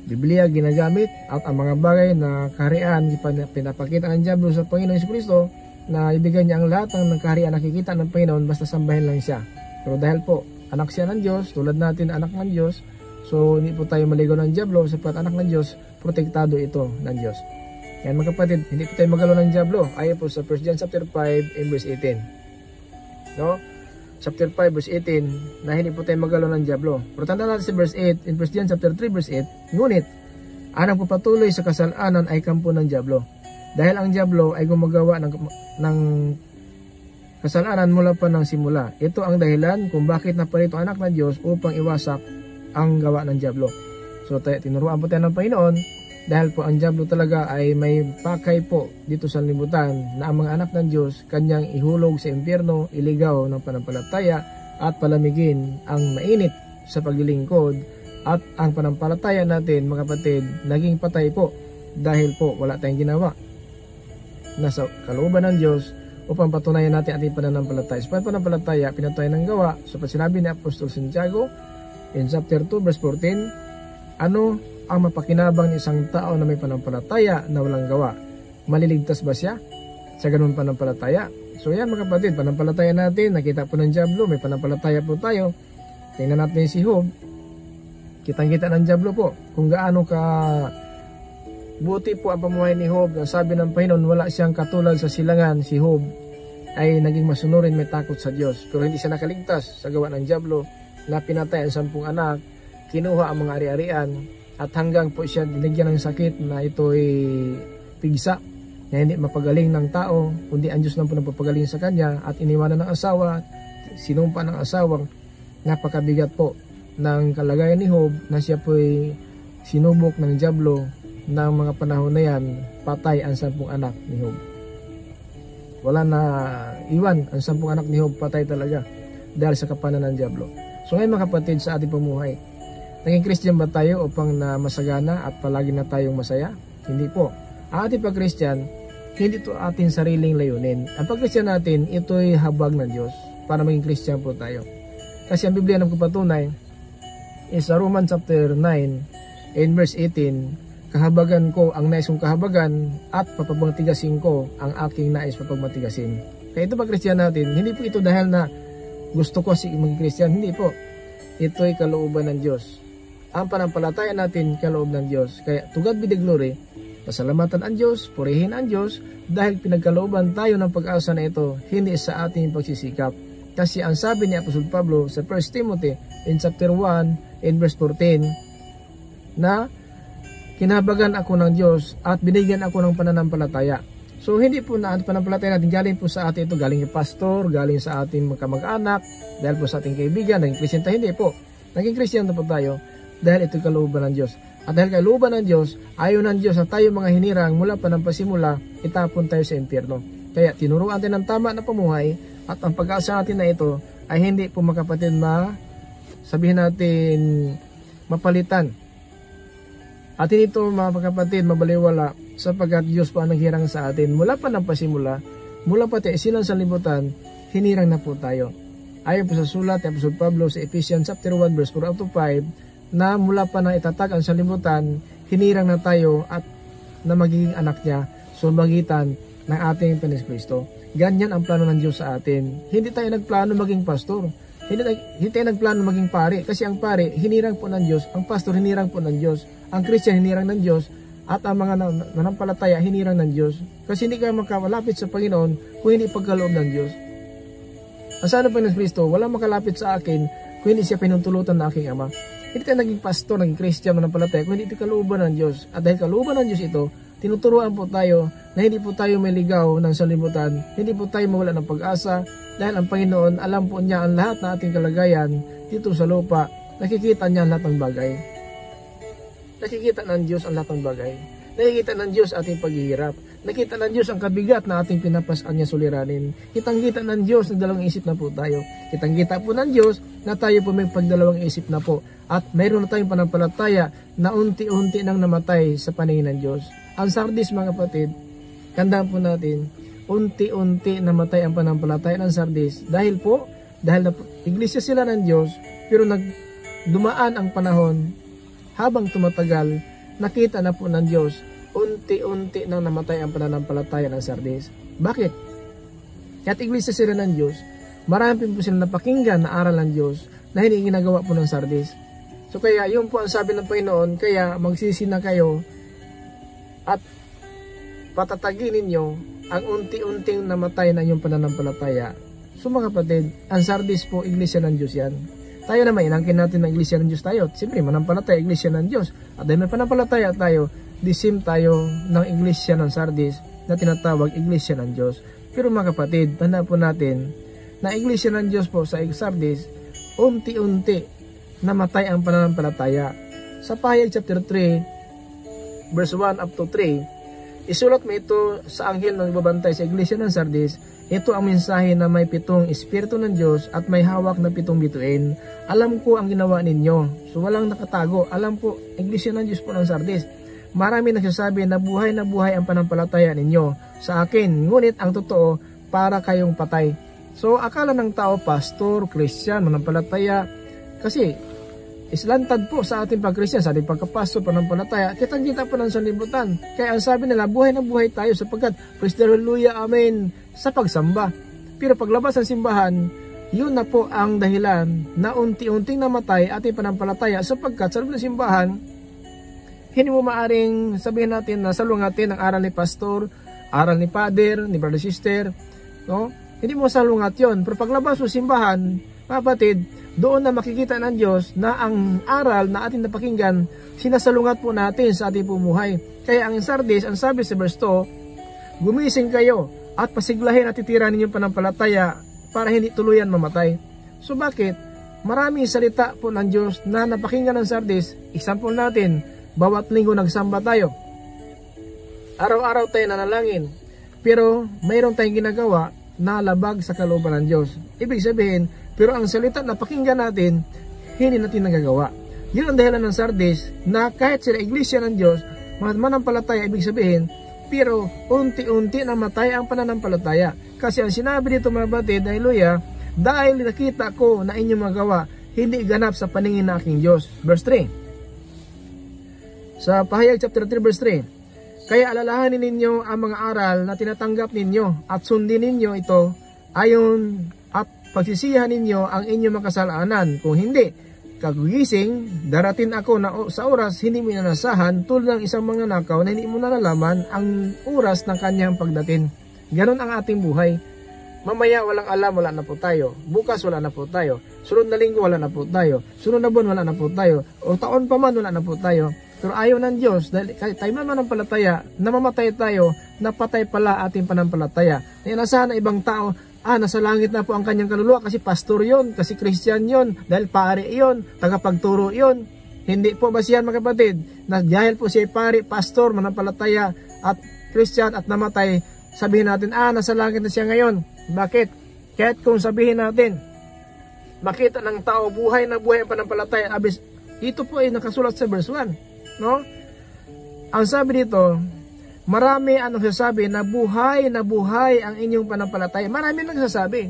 Speaker 2: Biblia ginagamit, at ang mga bagay na kaharian, pinapakita ng dyablo sa Panginoon Kristo na ibigay niya ang lahat ng kaharian nakikita ng Panginoon basta sambahin lang siya. Pero dahil po, anak siya ng Diyos, tulad natin anak ng Diyos, so hindi po tayo maligaw ng dyablo sapagkat anak ng Diyos, protektado ito ng Diyos. Yan mga kapatid, hindi po tayo magalaw ng dyablo. Ayon po sa 1 John chapter 5 and verse 18. No? Chapter 5 verse 18 na hindi po tayo magalaw ng dyablo. Pero tandaan natin sa verse 8 in 1 John chapter 3 verse 8, ngunit ang nagpapatuloy sa kasalanan ay kampo ng dyablo. Dahil ang dyablo ay gumagawa ng kasalanan mula pa ng simula. Ito ang dahilan kung bakit naparito anak ng Diyos upang iwasak ang gawa ng dyablo. So tinuruan po tayo ng Panginoon dahil po ang dyablo talaga ay may pakay po dito sa libutan na ang mga anak ng Diyos kanyang ihulog sa impyerno, iligaw ng panampalataya at palamigin ang mainit sa paglilingkod, at ang panampalataya natin mga kapatid naging patay po dahil po wala tayong ginawa. Nasa kalooban ng Diyos upang patunayan natin ating pananampalataya. Sa pananampalataya, pinatunayan ng gawa. So sinabi ni Apostol Santiago in chapter 2 verse 14, ano ang mapakinabang ng isang tao na may panampalataya na walang gawa? Maliligtas ba siya sa ganun panampalataya? So yan mga kapatid, panampalataya natin, nakita po ng dyablo, may panampalataya po tayo. Tingnan natin si Job, kitang-kita ng dyablo po kung gaano ka buti po ang pamuhay ni Job. Sabi ng Panginoon, wala siyang katulad sa silangan. Si Job ay naging masunurin, may takot sa Diyos, pero hindi siya nakaligtas sa gawa ng dyablo na pinatay ang 10 anak, kinuha ang mga ari-arian, at hanggang po siya dinigyan ng sakit na ito ay pigsa na hindi mapagaling ng tao, kundi ang Diyos lang po nagpapagaling sa kanya, at iniwanan ng asawa, sinumpa ng asawang napakabigat po ng kalagayan ni Job na siya po ay sinubok ng dyablo ng mga panahon na yan, patay ang 10 anak ni Job. Wala na iwan, ang 10 anak ni Job patay talaga dahil sa kapanan ng dyablo. So ngayon mga kapatid, sa ating pamuhay, naging Christian ba tayo upang na masagana at palagi na tayong masaya? Hindi po. Ang ating pag-Christian, hindi ito ating sariling layunin. Ang pag-Christian natin, ito'y habag ng Diyos para maging Christian po tayo. Kasi ang Biblia nagpapatunay is sa Romans chapter 9 in verse 18, kahabagan ko ang nais kong kahabagan at papagmatigasin ko ang aking nais papagmatigasin. Kaya ito pag-Christian natin, hindi po ito dahil na gusto ko maging Christian, hindi po. Ito'y kalooban ng Diyos. Ang panampalataya natin kaloob ng Diyos. Kaya to God be the glory, pasalamatan ang Diyos, purihin ang Diyos, dahil pinagkalooban tayo ng pag-asa na ito, hindi sa ating pagsisikap. Kasi ang sabi ni Apostol Pablo sa 1 Timothy in chapter 1 in verse 14, na kinahabagan ako ng Diyos at binigyan ako ng pananampalataya. So hindi po na ang pananampalataya natin galing po sa atin ito, galing yung pastor, galing sa ating kamag-anak, dahil po sa ating kaibigan, naging Christian tayo, hindi po. Naging Christian na po tayo dahil ito kalooban ng Diyos. At dahil kalooban ng Diyos, ayaw ng Diyos na tayo mga hinirang mula pa ng pasimula, itapon tayo sa impyerno. Kaya tinuruan natin ng tama na pamuhay, at ang pag-asa natin na ito ay hindi po mga kapatid sabihin natin mapalitan. At hindi ito mga kapatid mabaliwala, sapagkat Diyos po ang naghirang sa atin mula pa ng pasimula, mula pa tayo silang sa libutan, hinirang na po tayo. Ayon po sa sulat ni Apostol Pablo sa Ephesians chapter 1 verse 4 to 5, na mula pa na itatag ang sanlibutan, hinirang na tayo at na magiging anak niya sa magitan ng ating Panginoon Kristo. Ganyan ang plano ng Diyos sa atin. Hindi tayo nagplano maging pastor. Hindi tayo nagplano maging pari. Kasi ang pari, hinirang po ng Diyos. Ang pastor, hinirang po ng Diyos. ang Christian hinirang ng Diyos at ang mga nanampalataya hinirang ng Diyos. Kasi hindi kayo makalapit sa Panginoon kung hindi pagkaloob ng Diyos. Ang sabi ng Panginoon Kristo, wala makalapit sa akin kung hindi siya pinuntulutan ng aking Ama. Hindi tayo naging pastor, naging Christian, manampalataya kung hindi ito kalooban ng Diyos. At dahil kalooban ng Diyos ito, tinuturuan po tayo na hindi po tayo may ligaw ng sanlibutan, hindi po tayo mawala ng pag-asa, dahil ang Panginoon, alam po niya ang lahat ng ating kalagayan dito sa lupa. Nakikita niya ang lahat ng bagay. Nakikita ng Diyos ang lahat ng bagay. Nakikita ng Diyos ating paghihirap. Nakita ng Diyos ang kabigat na ating pinapasaan niya suliranin. Kitang-kita ng Diyos na dalawang isip na po tayo. Kitang-kita po ng Diyos na tayo po may pagdalawang isip na po. At mayroon na tayong panampalataya na unti-unti nang namatay sa paningin ng Diyos. Ang Sardis, mga kapatid, tandaan po natin, unti-unti namatay ang panampalataya ng Sardis. Dahil iglesia sila ng Diyos, pero dumaan ang panahon, habang tumatagal, nakita na po ng Diyos, unti-unti nang namatay ang pananampalataya ng Sardis. Bakit? At iglesia sila ng Diyos, marami po sila napakinggan na aral ng Diyos na hindi ginagawa po ng Sardis. So kaya yun po ang sabi ng Panginoon, kaya magsisi na kayo at patatagin ninyo ang unti-unting namatay na inyong pananampalataya. So mga kapatid, ang Sardis po, iglesia ng Diyos yan. Tayo naman, inangkin natin na iglesia ng Diyos tayo. Siyempre, manampalataya, iglesia ng Diyos. At dahil may panampalataya tayo, disim tayo ng iglesia ng Sardis na tinatawag iglesia ng Diyos. Pero mga kapatid, tandaan po natin na iglesia ng Diyos po sa Sardis, unti-unti namatay ang pananampalataya. Sa Pahayag chapter 3, verse 1 up to 3, isulat mo ito sa anghel ng nagbabantay sa iglesia ng Sardis. Ito ang mensahe na may 7 espiritu ng Diyos at may hawak na 7 bituin. Alam ko ang ginawa ninyo. So walang nakatago. Alam ko, iglesia ng Diyos po ng Sardis. Marami nagsasabi na buhay ang panampalataya ninyo sa akin. Ngunit ang totoo, para kayong patay. So akala ng tao, pastor, Christian, manampalataya. Kasi islantad po sa ating pag-Christian, sa ating pagkapastor, panampalataya, kitang-kita po ng sanlibutan. Kaya ang sabi nila, buhay na buhay tayo sapagkat, praise the hallelujah, amen, sa pagsamba. Pero paglabas ng simbahan, yun na po ang dahilan na unti-unting namatay ating panampalataya sapagkat sa loob ng simbahan, hindi mo maaring sabihin natin na salungatin ang aral ni pastor, aral ni father, ni brother sister, no? Hindi mo salungat yun. Pero paglabas ng simbahan, kapatid, doon na makikita ng Diyos na ang aral na ating napakinggan, sinasalungat po natin sa ating pumuhay. Kaya ang Sardis, ang sabi sa verse 2, gumising kayo at pasiglahin at titira ninyong panampalataya para hindi tuluyan mamatay. So bakit? Maraming salita po ng Diyos na napakinggan ng Sardis. Example natin, bawat linggo nagsamba tayo. Araw-araw tayo nanalangin. Pero mayroon tayong ginagawa na labag sa kalooban ng Diyos. Ibig sabihin, pero ang salita na pakinggan natin, hindi natin nagagawa. Yun ang dahilan ng Sardis na kahit sila iglesia ng Diyos, manampalataya, ibig sabihin, pero unti-unti namatay ang pananampalataya. Kasi ang sinabi dito mga batid, hallelujah, dahil nakita ko na inyong magawa, hindi ganap sa paningin ng aking Diyos. Verse 3. Sa Pahayag chapter 3 verse 3, kaya alalahanin ninyo ang mga aral na tinatanggap ninyo at sundin ninyo ito ayon at pagsisihan ninyo ang inyong makasalanan. Kung hindi, kagugising, darating ako na sa oras hindi mo inanasahan tulad ng isang mga nakaw na hindi mo nalalaman ang oras ng kanyang pagdating. Ganon ang ating buhay. Mamaya walang alam, wala na po tayo. Bukas wala na po tayo. Sunod na linggo wala na po tayo. Sunod na buwan wala na po tayo. O taon pa man wala na po tayo. Pero ayaw ng Diyos, dahil tayo manampalataya, namamatay tayo, napatay pala ating panampalataya. Inasahan ng ibang tao, nasa langit na po ang kanyang kaluluwa kasi pastor yon, kasi Christian yon, dahil pare yon, tagapagturo yon. Hindi po ba siya mga kapatid, na dahil po siya pare, pastor, manampalataya at Christian at namatay, sabihin natin, nasa langit na siya ngayon. Bakit? Kahit kung sabihin natin, makita ng tao buhay na buhay ang panampalataya, abis, ito po ay nakasulat sa verse 1. No? Ang sabi dito, marami ang nagsasabi na buhay ang inyong panampalataya. Marami nagsasabi.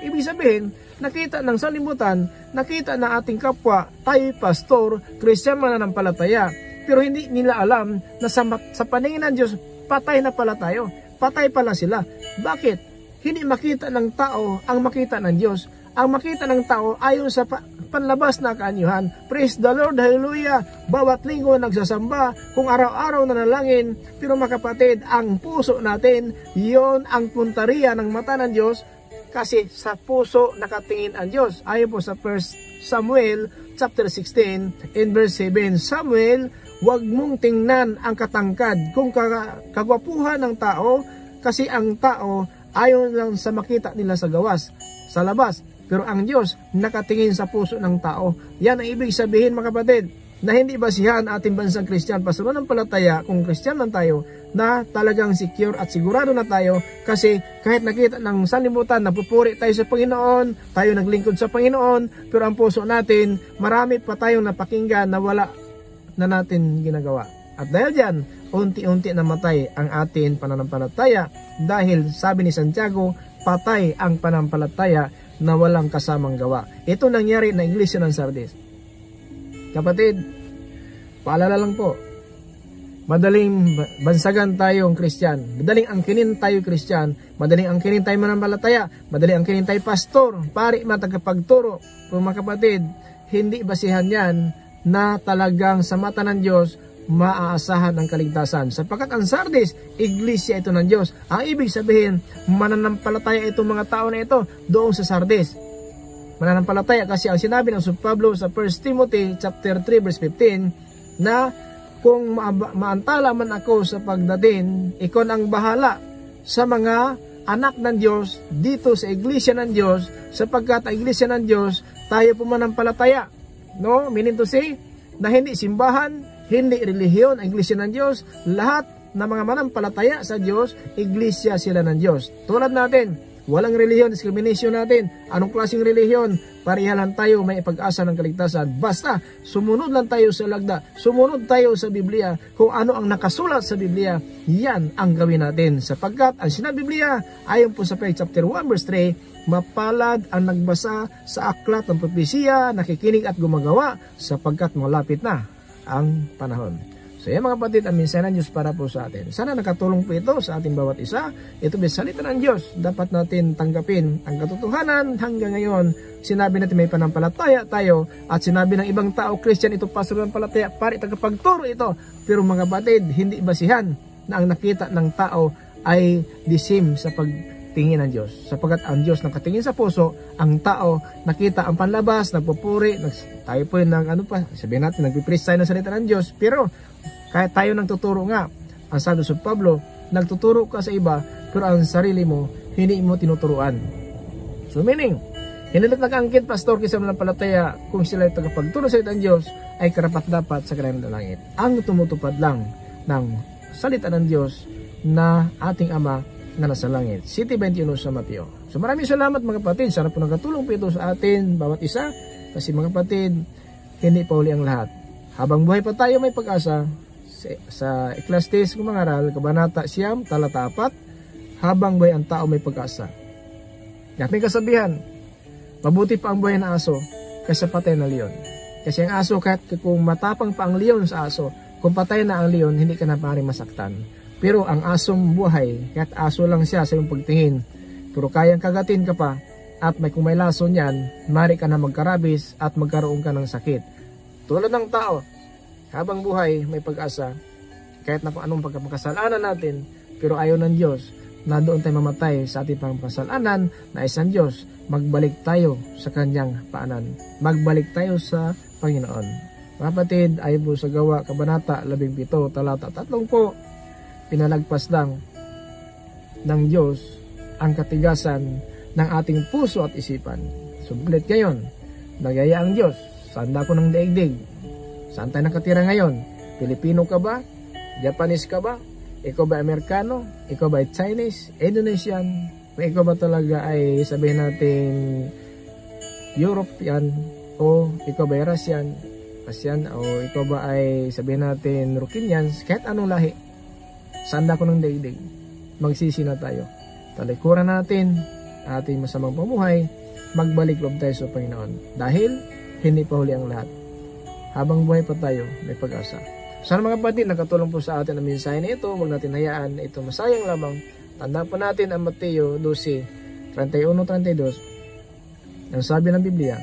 Speaker 2: Ibig sabihin, nakita ng sanlibutan, nakita ng ating kapwa, tayo pastor, Christian mananampalataya. Pero hindi nila alam na sa paningin ng Diyos, patay na pala tayo. Patay pala sila. Bakit? Hindi makita ng tao ang makita ng Diyos. Ang makita ng tao ayon sa panlabas na kaanyuhan. Praise the Lord, hallelujah. Bawat linggo nagsasamba, kung araw-araw nanalangin. Pero mga kapatid, ang puso natin, yon ang punteriya ng mata ng Diyos, kasi sa puso nakatingin ang Diyos. Ayon po sa 1 Samuel chapter 16 in verse 7, Samuel, huwag mong tingnan ang katangkad kung kagwapuhan ng tao, kasi ang tao ayon lang sa makita nila sa gawas, sa labas. Pero ang Diyos nakatingin sa puso ng tao. Yan ang ibig sabihin mga kapatid, na hindi basihan ating bansang Christian pasamananampalataya kung Christian lang tayo, na talagang secure at sigurado na tayo, kasi kahit nakita ng sanlibutan, napupuri tayo sa Panginoon, tayo naglingkod sa Panginoon, pero ang puso natin, marami pa tayong napakinggan na wala na natin ginagawa. At dahil dyan, unti-unti namatay ang ating pananampalataya, dahil sabi ni Santiago, patay ang pananampalataya na walang kasamang gawa. Ito nangyari na iglesia ng Sardis. Kapatid, paalala lang po, madaling bansagan tayong Christian, madaling angkinin tayo Christian, madaling angkinin tayo mananampalataya, madaling angkinin tayo pastor, pari, matagapagturo. Kung mga kapatid, hindi basihan yan na talagang sa mata ng Diyos maaasahan ang kaligtasan, sapagkat ang Sardis, iglesia ito ng Diyos. Ang ibig sabihin, mananampalataya itong mga tao na ito doon sa Sardis. Mananampalataya kasi ang sinabi ng Sir Pablo sa 1 Timothy chapter 3 verse 15, na kung maantala man ako sa pagdating, ikaw ang bahala sa mga anak ng Diyos dito sa iglesia ng Diyos, sapagkat ang iglesia ng Diyos, tayo po mananampalataya. No? Meaning to say, na hindi simbahan, hindi relihiyon ang iglesia ng Diyos, lahat na mga manampalataya sa Diyos, iglesia sila ng Diyos. Tulad natin, walang relihiyon, discrimination natin. Anong klaseng relihiyon? Pareha lang tayo may pag-asa ng kaligtasan. Basta, sumunod lang tayo sa lagda, sumunod tayo sa Biblia, kung ano ang nakasulat sa Biblia, yan ang gawin natin. Sapagkat ang sinabi Biblia, ayon po sa chapter 1 verse 3, mapalad ang nagbasa sa aklat ng propesiya, nakikinig at gumagawa, sapagkat malapit na ang panahon. So yan mga kapatid, ang mensahe ng Diyos para po sa atin. Sana nakatulong po ito sa ating bawat isa. Ito ay salita ng Diyos. Dapat natin tanggapin ang katotohanan. Hanggang ngayon, sinabi natin may panampalataya tayo, at sinabi ng ibang tao, Christian ito, pastor ng palataya, pari tagapagturo ito. Pero mga kapatid, hindi basihan na ang nakita ng tao ay disim sa pagtingin ng Diyos. Sapagkat ang Diyos nakatingin sa puso, ang tao nakita ang panlabas, nagpupuri, tayo po yung sabihin natin, nagpipreach tayo ng salita ng Diyos. Pero kahit tayo nagtuturo nga, ang sabi sa Pablo, nagtuturo ka sa iba, pero ang sarili mo, hindi mo tinuturuan. So meaning, hindi lang nag-angkit pastor kaysa mananampalataya kung sila ay tagapagturo sa salita ng Diyos, ay karapat-dapat sa kanilang langit. Ang tumutupad lang ng salita ng Diyos na ating Ama na nasa langit. City 21 sa Mateo. So maraming salamat mga kapatid. Sana po nagkatulong po ito sa atin, bawat isa. Kasi mga kapatid, hindi pa huli ang lahat. Habang buhay pa tayo, may pag-asa. Sa Ecclesiastes kung mangaral, Kabanata 9, talata 4, habang buhay ang tao may pag-asa. At may kasabihan, mabuti pa ang buhay na aso kaysa patay na leon. Kasi ang aso, kahit kung matapang pa ang leon sa aso, kung patay na ang leon, hindi ka na maaaring masaktan. Pero ang asong buhay, kahit aso lang siya sa iyong pagtingin, pero kayang kagatin ka pa, at kung may laso niyan, mari ka na magkarabis at magkaroon ka ng sakit. Tulad ng tao, habang buhay may pag-asa, kahit na kung anong pagkakasalanan natin, pero ayaw ng Diyos na doon tayo mamatay sa ating pagkakasalanan, na isang Diyos, magbalik tayo sa kanyang paanan. Magbalik tayo sa Panginoon. Mga kapatid, ayon po sa Gawa, Kabanata 17, talata 3 po, pinalagpas lang ng Diyos ang katigasan ng ating puso at isipan. Subalit ngayon, nagyaya ang Diyos, saan ako ng daigdig? Saan tayo nakatira ngayon? Pilipino ka ba? Japanese ka ba? Ikaw ba Amerikano? Ikaw ba Chinese? Indonesian? O ikaw ba talaga ay sabihin natin European? O ikaw ba Russian? Asian? O ikaw ba ay sabihin natin Rokinians? Kahit anong lahi, saan ako ng daigdig? Magsisi na tayo. Talikuran natin ating masamang pamuhay, magbalik loob tayo sa Panginoon. Dahil hindi pa huli ang lahat. Habang buhay pa tayo, may pag-asa. Sana mga kapatid, nakatulong po sa atin ang mensahe na ito. Huwag natin hayaan ito masayang lamang. Tandaan po natin ang Mateo 12, 31-32. Ang sabi ng Biblia,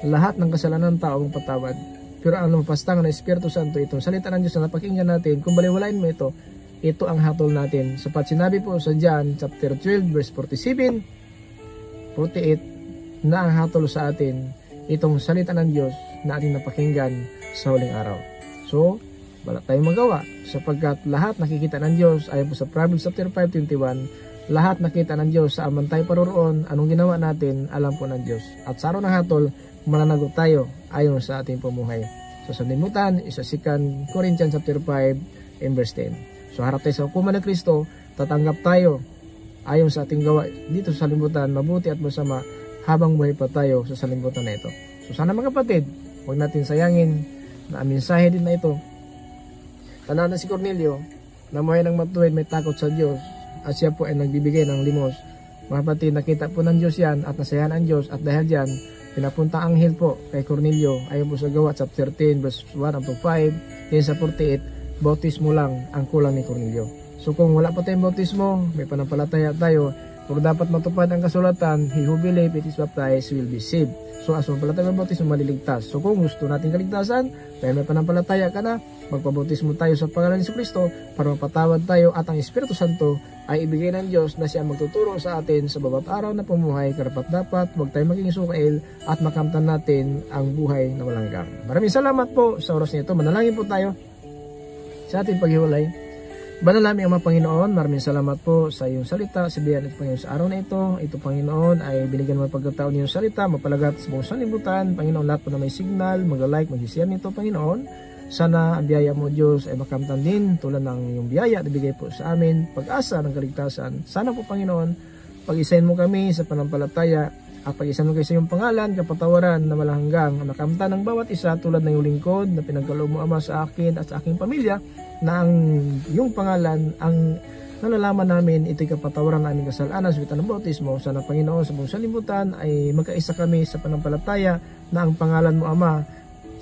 Speaker 2: lahat ng kasalanan ng tao mapatawad. Pero ang lumapastangan ng Espiritu Santo, itong salita ng Diyos na napakinggan natin, kung baliwalain mo ito, ito ang hatol natin. Sapat sinabi po sa John chapter 12 verse 47, 48, na ang hatol sa atin, itong salita ng Diyos na ating napakinggan sa huling araw. So, wala tayong magawa sapagkat lahat nakikita ng Diyos ayon po sa Proverbs chapter 5:21, lahat nakita ng Diyos sa aman tayo paroroon, anong ginawa natin, alam po ng Diyos. At sa araw ng hatol, mananagot tayo ayon sa ating pumuhay. So sa limutan, isa 2 Corinthians chapter 5 and verse 10. So harap tayo sa hukuman ng Kristo, tatanggap tayo ayon sa ating gawa dito sa limutan, mabuti at masama, habang buhay pa tayo sa salimutan na ito. So sana mga kapatid, huwag natin sayangin na ang mensahe din na ito. Tanaw na si Cornelio, na buhay ng matuwid, may takot sa Diyos, at siya po ay nagbibigay ng limos. Mga kapatid, nakita po ng Diyos yan at nasayahan ang Diyos, at dahil dyan, pinapunta ang anghel po kay Cornelio, ayon po sa Gawa chapter 13 verse 1 up to 5, din sa 48, bautismo lang ang kulang ni Cornelio. So kung wala pa tayong bautismo, may panampalataya tayo, kung dapat matupad ang kasulatan, he who believe it is baptized will be saved. So as mampalataya ng bautismo, maliligtas. So kung gusto natin kaligtasan, dahil may panampalataya ka na, magpabautismo tayo sa pangalan ni Kristo para mapatawad tayo, at ang Espiritu Santo ay ibigay ng Diyos na siya magtuturo sa atin sa bawat araw na pumuhay, karapat-dapat, huwag tayo maging sukail at makamtan natin ang buhay na walang hanggan. Maraming salamat po sa oras nito. Manalangin po tayo sa ating paghiwalay. Banal namin ang mga Panginoon, maraming salamat po sa iyong salita, sa biyaya ng Panginoon sa araw na ito. Ito, Panginoon, ay binigyan mo ng pagkataon ng iyong salita, mapalagat sa buong sanlibutan. Panginoon, lahat po na may signal, mag-like, mag-share nito, Panginoon. Sana ang biyaya mo, Diyos, ay makamtan din tulad ng iyong biyaya na bigay po sa amin, pag-asa ng kaligtasan. Sana po, Panginoon, pag-isahin mo kami sa panampalataya at pag-isahin mo kayo sa iyong pangalan, kapatawaran na malahanggang, makamtan ng bawat isa tulad ng iyong lingkod na pinagkaloob mo, Ama, sa akin at sa aking pamilya, na ang iyong pangalan ang nalalaman namin, ito'y kapatawaran namin kasalanan sa witan ng bautismo. Sana, Panginoon, sa buong sanlibutan ay magkaisa kami sa panampalataya na ang pangalan mo, Ama,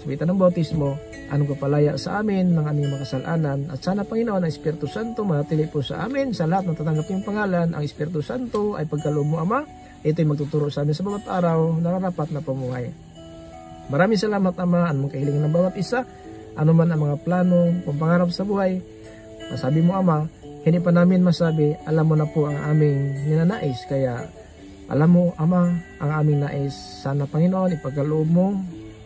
Speaker 2: sa witan ng bautismo, anong kapalaya sa amin ng aming mga kasalanan. At sana, Panginoon, ang Espiritu Santo manatili po sa amin, sa lahat ng tatanggap niyong pangalan. Ang Espiritu Santo ay pagkaloob mo, Ama, ito'y magtuturo sa amin sa bawat araw na nararapat na pamuhay. Maraming salamat, Ama, anong kahilingan ng bawat isa, ano man ang mga plano, pampangarap sa buhay. Masabi mo, Ama, hindi pa namin masabi, alam mo na po ang aming ninanais. Kaya alam mo, Ama, ang aming nais. Sana, Panginoon, ipagkaloob mo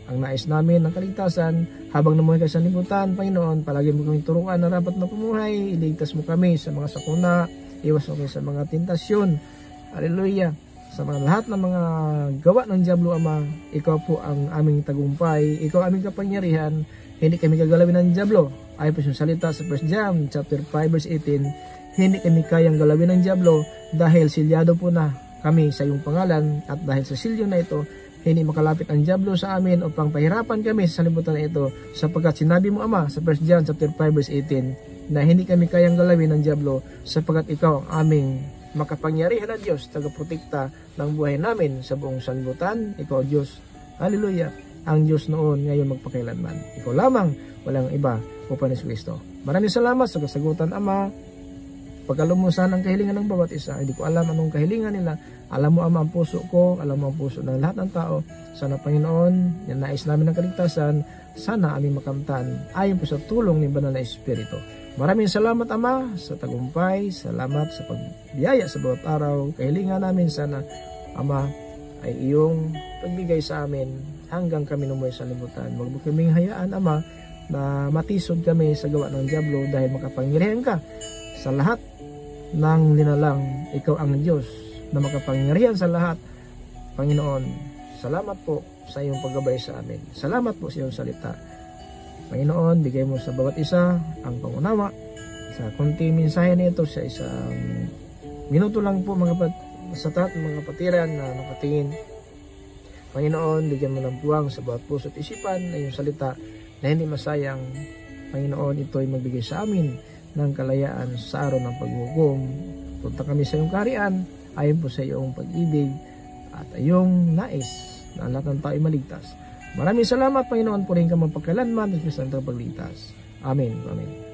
Speaker 2: ang nais namin ng kaligtasan habang namuhay ka sa libutan. Panginoon, palagi mo kami turuan na rapat na pumuhay. Iligtas mo kami sa mga sakuna, iwas mo kami sa mga tentasyon. Hallelujah. Sa mga lahat ng mga gawa ng Diablo, Ama, ikaw po ang aming tagumpay, ikaw ang aming kapangyarihan. Hindi kami gagalawin ng Diablo. Ayon po sa salita sa 1 John chapter 5 verse 18, hindi kami kayang galawin ng Diablo dahil silyado po na kami sa iyong pangalan, at dahil sa silyo na ito, hindi makalapit ang Diablo sa amin upang pahirapan kami sa salibutan na ito, sapagkat sinabi mo, Ama, sa 1 John chapter 5 verse 18, na hindi kami kayang galawin ng Diablo sapagkat ikaw ang aming makapangyarihan na Diyos, tagaprotekta ng buhay namin sa buong sanlibutan. Ikaw, Diyos, hallelujah, ang Diyos noon, ngayon, magpakailanman. Ikaw lamang, walang iba, upang ni Kristo. Maraming salamat sa kasagutan, Ama. Pagkalumusan ang kahilingan ng bawat isa, hindi ko alam anong kahilingan nila. Alam mo, Ama, ang puso ko, alam mo ang puso ng lahat ng tao. Sana, Panginoon, yung nais namin ng kaligtasan, sana aming makamtan ayon po sa tulong ni Banal na Espiritu. Maraming salamat, Ama, sa tagumpay. Salamat sa pagbiyaya sa bawat araw. Kahilingan namin sana, Ama, ay iyong pagbigay sa amin hanggang kami lumuwi sa libutan. Huwag mo kaming hayaan, Ama, na matisod kami sa gawa ng Diablo, dahil makapangyarihan ka sa lahat ng linalang. Ikaw ang Diyos na makapangyarihan sa lahat. Panginoon, salamat po sa iyong paggabay sa amin. Salamat po sa iyong salita. Panginoon, bigay mo sa bawat isa ang pangunawa sa konting mensahe na ito, sa isang minuto lang po, sa taat mga kapatiran na nakatingin. Panginoon, bigyan mo ng buwang sa bawat puso at isipan na iyong salita na hindi masayang. Panginoon, ito ay magbigay sa amin ng kalayaan sa araw ng paghukom. Punta kami sa iyong kaharian ayon po sa iyong pag-ibig at iyong nais na lahat ng tao ay maligtas. Maraming salamat, Panginoon, po rin ka magpakailanman at Kristo ang pagligtas. Amen. Amen.